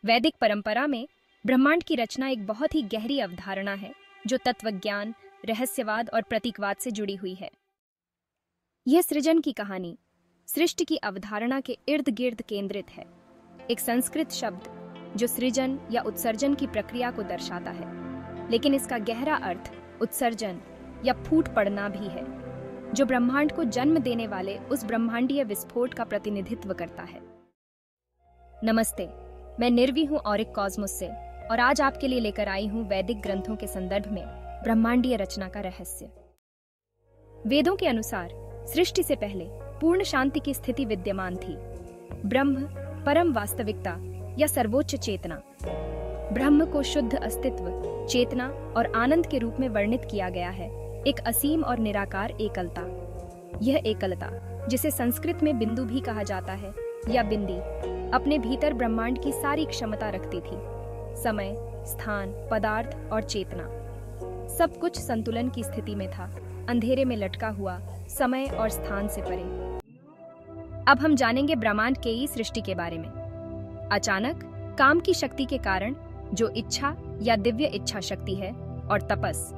वैदिक परंपरा में ब्रह्मांड की रचना एक बहुत ही गहरी अवधारणा है जो तत्वज्ञान, रहस्यवाद और प्रतीकवाद से जुड़ी हुई है। यह सृजन की कहानी सृष्टि की अवधारणा के इर्द गिर्द केंद्रित है, एक संस्कृत शब्द जो सृजन या उत्सर्जन की प्रक्रिया को दर्शाता है, लेकिन इसका गहरा अर्थ उत्सर्जन या फूट पड़ना भी है, जो ब्रह्मांड को जन्म देने वाले उस ब्रह्मांडीय विस्फोट का प्रतिनिधित्व करता है। नमस्ते, मैं निर्वी हूं ऑरिक कॉस्मोस से, और आज आपके लिए लेकर आई हूं वैदिक ग्रंथों के संदर्भ में ब्रह्मांडीय रचना का रहस्य। वेदों के अनुसार सृष्टि से पहले पूर्ण शांति की स्थिति विद्यमान थी। ब्रह्म, परम वास्तविकता या सर्वोच्च चेतना। ब्रह्म को शुद्ध अस्तित्व, चेतना और आनंद के रूप में वर्णित किया गया है, एक असीम और निराकार एकलता। यह एकलता, जिसे संस्कृत में बिंदु भी कहा जाता है या बिंदी, अपने भीतर ब्रह्मांड की सारी क्षमता रखती थी। समय, स्थान, पदार्थ और चेतना, सब कुछ संतुलन की स्थिति में था, अंधेरे में लटका हुआ, समय और स्थान से परे। अब हम जानेंगे ब्रह्मांड के ही सृष्टि के बारे में। अचानक काम की शक्ति के कारण, जो इच्छा या दिव्य इच्छा शक्ति है, और तपस,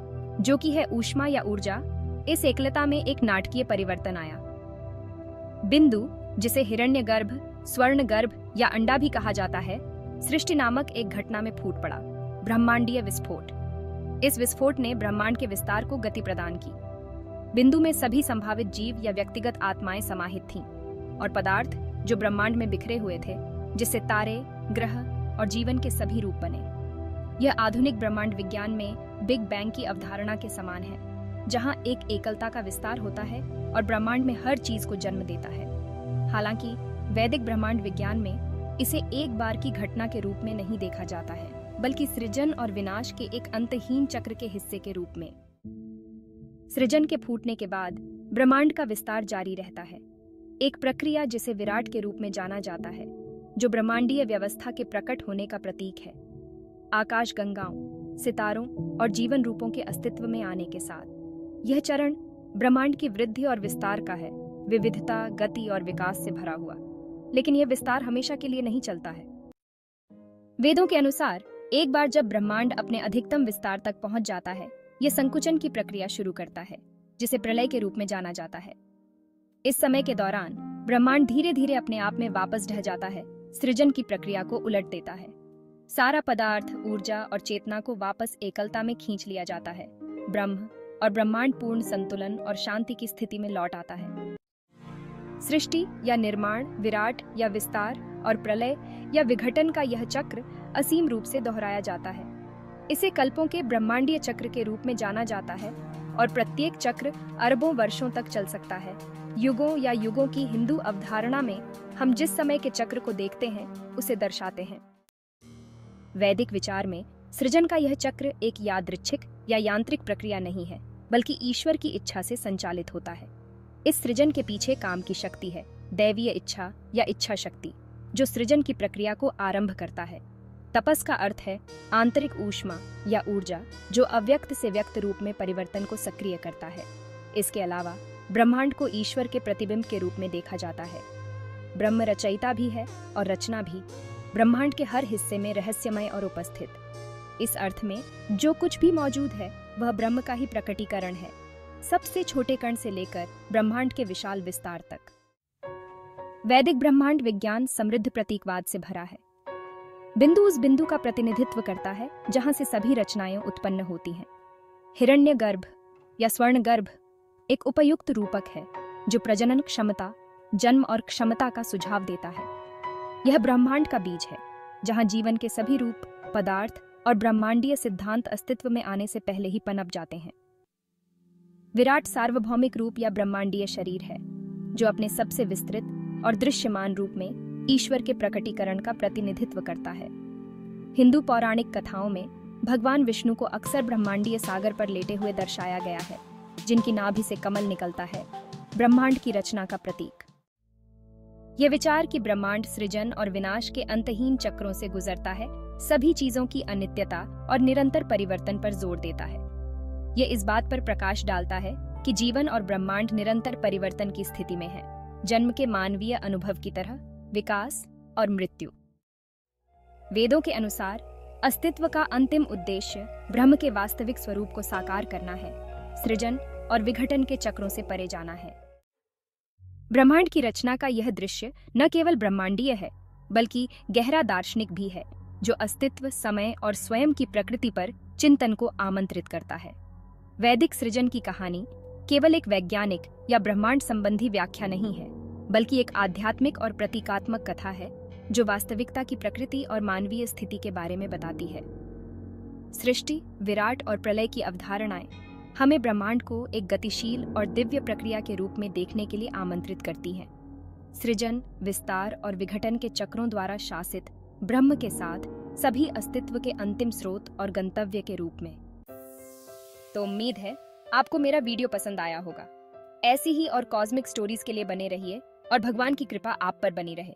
जो कि है ऊष्मा या ऊर्जा, इस एकलता में एक नाटकीय परिवर्तन आया। बिंदु, जिसे हिरण्यगर्भ, स्वर्णगर्भ या अंडा भी कहा जाता है, सृष्टि नामक एक घटना में फूट पड़ा, ब्रह्मांडीय विस्फोट। इस विस्फोट ने ब्रह्मांड के विस्तार को गति प्रदान की। बिंदु में सभी संभावित जीव या व्यक्तिगत आत्माएं समाहित थीं, और पदार्थ जो ब्रह्मांड में बिखरे हुए थे, जिससे तारे, ग्रह और जीवन के सभी रूप बने। यह आधुनिक ब्रह्मांड विज्ञान में बिग बैंग की अवधारणा के समान है, जहां एक एकलता का विस्तार होता है और ब्रह्मांड में हर चीज को जन्म देता है। हालांकि वैदिक ब्रह्मांड विज्ञान में इसे एक बार की घटना के रूप में नहीं देखा जाता है, बल्कि सृजन और विनाश के एक अंतहीन चक्र के हिस्से के रूप में। सृजन के फूटने के बाद ब्रह्मांड का विस्तार जारी रहता है, एक प्रक्रिया जिसे विराट के रूप में जाना जाता है, जो ब्रह्मांडीय व्यवस्था के प्रकट होने का प्रतीक है। आकाश गंगाओं, सितारों और जीवन रूपों के अस्तित्व में आने के साथ यह चरण ब्रह्मांड की वृद्धि और विस्तार का है, विविधता, गति और विकास से भरा हुआ। लेकिन यह विस्तार हमेशा के लिए नहीं चलता है। वेदों के अनुसार एक बार जब ब्रह्मांड अपने अधिकतम विस्तार तक पहुंच जाता है, यह संकुचन की प्रक्रिया शुरू करता है, जिसे प्रलय के रूप में जाना जाता है। इस समय के दौरान ब्रह्मांड धीरे धीरे अपने आप में वापस ढह जाता है, सृजन की प्रक्रिया को उलट देता है। सारा पदार्थ, ऊर्जा और चेतना को वापस एकलता में खींच लिया जाता है। ब्रह्म और ब्रह्मांड पूर्ण संतुलन और शांति की स्थिति में लौट आता है। सृष्टि या निर्माण, विराट या विस्तार और प्रलय या विघटन का यह चक्र असीम रूप से दोहराया जाता है। इसे कल्पों के ब्रह्मांडीय चक्र के रूप में जाना जाता है, और प्रत्येक चक्र अरबों वर्षों तक चल सकता है। युगों या युगों की हिंदू अवधारणा में हम जिस समय के चक्र को देखते हैं, उसे दर्शाते हैं। वैदिक विचार में सृजन का यह चक्र एक यादृच्छिक या यांत्रिक प्रक्रिया नहीं है, बल्कि ईश्वर की इच्छा से संचालित होता है। इस सृजन के पीछे काम की शक्ति है, दैवीय इच्छा या इच्छा शक्ति, जो सृजन की प्रक्रिया को आरंभ करता है। तपस का अर्थ है आंतरिक ऊष्मा या ऊर्जा, जो अव्यक्त से व्यक्त रूप में परिवर्तन को सक्रिय करता है। इसके अलावा ब्रह्मांड को ईश्वर के प्रतिबिंब के रूप में देखा जाता है। ब्रह्म रचयिता भी है और रचना भी, ब्रह्मांड के हर हिस्से में रहस्यमय और उपस्थित। इस अर्थ में जो कुछ भी मौजूद है वह ब्रह्म का ही प्रकटीकरण है, सबसे छोटे कण से लेकर ब्रह्मांड के विशाल विस्तार तक। वैदिक ब्रह्मांड विज्ञान समृद्ध प्रतीकवाद से भरा है। बिंदु उस बिंदु का प्रतिनिधित्व करता है जहां से सभी रचनाएं उत्पन्न होती हैं। हिरण्यगर्भ या स्वर्णगर्भ एक उपयुक्त रूपक है, जो प्रजनन क्षमता, जन्म और क्षमता का सुझाव देता है। यह ब्रह्मांड का बीज है, जहां जीवन के सभी रूप, पदार्थ और ब्रह्मांडीय सिद्धांत अस्तित्व में आने से पहले ही पनप जाते हैं। विराट सार्वभौमिक रूप या ब्रह्मांडीय शरीर है, जो अपने सबसे विस्तृत और दृश्यमान रूप में ईश्वर के प्रकटीकरण का प्रतिनिधित्व करता है। हिंदू पौराणिक कथाओं में भगवान विष्णु को अक्सर ब्रह्मांडीय सागर पर लेटे हुए दर्शाया गया है, जिनकी नाभि से कमल निकलता है, ब्रह्मांड की रचना का प्रतीक। यह विचार कि ब्रह्मांड सृजन और विनाश के अंतहीन चक्रों से गुजरता है, सभी चीजों की अनित्यता और निरंतर परिवर्तन पर जोर देता है। यह इस बात पर प्रकाश डालता है कि जीवन और ब्रह्मांड निरंतर परिवर्तन की स्थिति में है, जन्म के मानवीय अनुभव की तरह, विकास और मृत्यु। वेदों के अनुसार अस्तित्व का अंतिम उद्देश्य ब्रह्म के वास्तविक स्वरूप को साकार करना है, सृजन और विघटन के चक्रों से परे जाना है। ब्रह्मांड की रचना का यह दृश्य न केवल ब्रह्मांडीय है, बल्कि गहरा दार्शनिक भी है, जो अस्तित्व, समय और स्वयं की प्रकृति पर चिंतन को आमंत्रित करता है। वैदिक सृजन की कहानी केवल एक वैज्ञानिक या ब्रह्मांड संबंधी व्याख्या नहीं है, बल्कि एक आध्यात्मिक और प्रतीकात्मक कथा है जो वास्तविकता की प्रकृति और मानवीय स्थिति के बारे में बताती है। सृष्टि, विराट और प्रलय की अवधारणाएं हमें ब्रह्मांड को एक गतिशील और दिव्य प्रक्रिया के रूप में देखने के लिए आमंत्रित करती हैं। सृजन, विस्तार और विघटन के चक्रों द्वारा शासित ब्रह्म के साथ सभी अस्तित्व के अंतिम स्रोत और गंतव्य के रूप में। तो उम्मीद है आपको मेरा वीडियो पसंद आया होगा। ऐसी ही और कॉस्मिक स्टोरीज के लिए बने रहिए और भगवान की कृपा आप पर बनी रहे।